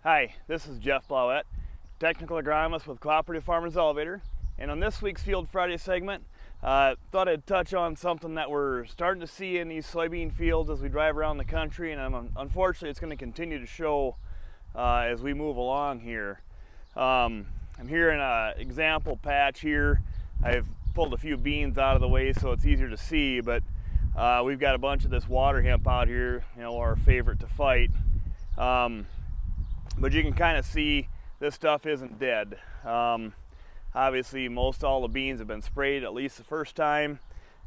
Hi, this is Jeff Blowett, technical agronomist with Cooperative Farmers Elevator, and on this week's Field Friday segment, thought I'd touch on something that we're starting to see in these soybean fields as we drive around the country, and unfortunately it's going to continue to show as we move along here. I'm here in an example patch here. I've pulled a few beans out of the way so it's easier to see, but we've got a bunch of this water hemp out here, our favorite to fight. But you can kind of see this stuff isn't dead. Obviously most all the beans have been sprayed at least the first time,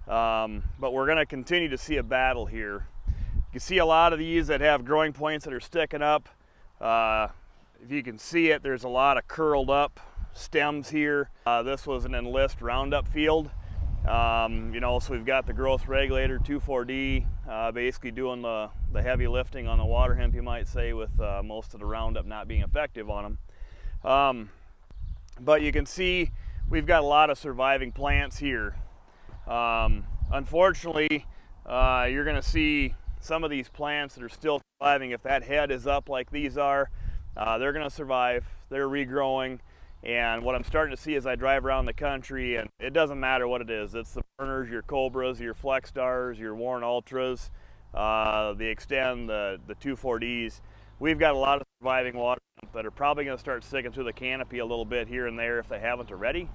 but we're going to continue to see a battle here. You can see a lot of these that have growing points that are sticking up. If you can see it, there's a lot of curled up stems here. This was an Enlist Roundup field. So we've got the growth regulator 2,4-D basically doing the heavy lifting on the water hemp, you might say, with most of the Roundup not being effective on them. But you can see we've got a lot of surviving plants here. Unfortunately, you're going to see some of these plants that are still surviving. If that head is up like these are, they're going to survive. They're regrowing. And what I'm starting to see as I drive around the country, and it doesn't matter what it is, it's the burners, your Cobras, your Flex Stars, your Warren Ultras, the Extend, the 2,4-Ds. We've got a lot of surviving water that are probably going to start sticking through the canopy a little bit here and there if they haven't already.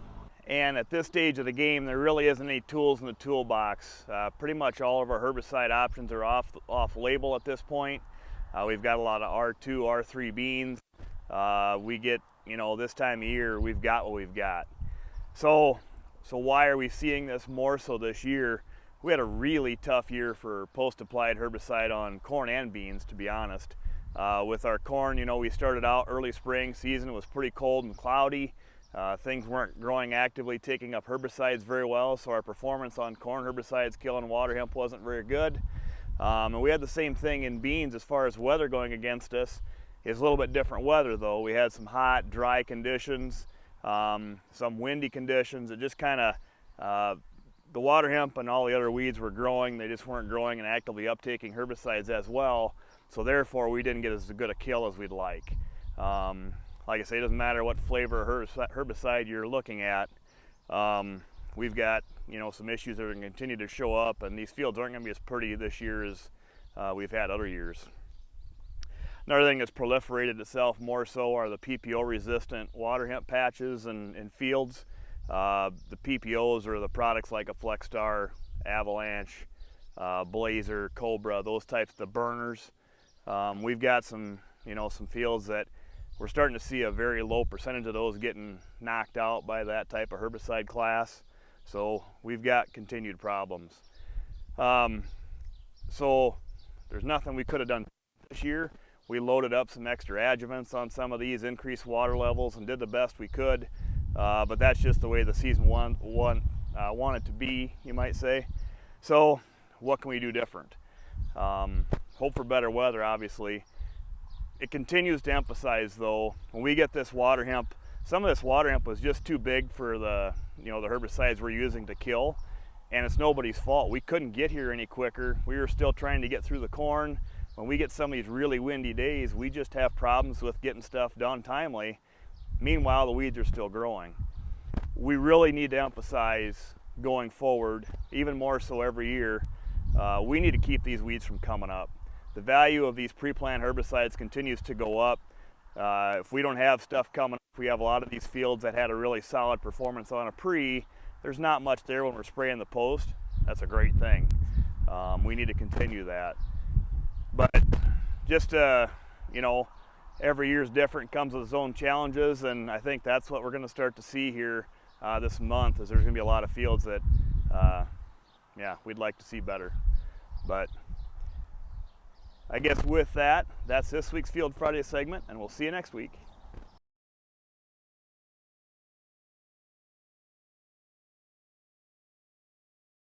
And at this stage of the game, there really isn't any tools in the toolbox. Pretty much all of our herbicide options are off label at this point. We've got a lot of R2, R3 beans. We get, this time of year, we've got what we've got. So why are we seeing this more so this year? We had a really tough year for post-applied herbicide on corn and beans, to be honest. With our corn, we started out early spring season. It was pretty cold and cloudy. Things weren't growing actively, taking up herbicides very well, so our performance on corn herbicides killing water hemp wasn't very good. And we had the same thing in beans as far as weather going against us. It's a little bit different weather though. We had some hot, dry conditions, some windy conditions. It just kind of, the water hemp and all the other weeds were growing. They just weren't growing and actively uptaking herbicides as well. So therefore we didn't get as good a kill as we'd like. Like I say, it doesn't matter what flavor herbicide you're looking at. We've got, some issues that are going to continue to show up, and these fields aren't going to be as pretty this year as we've had other years. Another thing that's proliferated itself more so are the PPO resistant water hemp patches in fields. The PPOs are the products like a Flex Star, Avalanche, Blazer, Cobra, those types of burners. We've got some fields that we're starting to see a very low percentage of those getting knocked out by that type of herbicide class. So we've got continued problems. So there's nothing we could have done this year. We loaded up some extra adjuvants on some of these, increased water levels, and did the best we could. But that's just the way the season wanted to be, you might say. So what can we do different? Hope for better weather, obviously. It continues to emphasize, though, when we get this water hemp, some of this water hemp was just too big for the herbicides we're using to kill, and it's nobody's fault. We couldn't get here any quicker. We were still trying to get through the corn. When we get some of these really windy days, we just have problems with getting stuff done timely. Meanwhile, the weeds are still growing. We really need to emphasize going forward, even more so every year, we need to keep these weeds from coming up. The value of these pre-plant herbicides continues to go up. If we don't have stuff coming up, we have a lot of these fields that had a really solid performance on a pre. There's not much there when we're spraying the post. That's a great thing. We need to continue that. But just, every year's different, comes with its own challenges, and I think that's what we're going to start to see here this month, is there's going to be a lot of fields that, we'd like to see better. But I guess with that, that's this week's Field Friday segment, and we'll see you next week.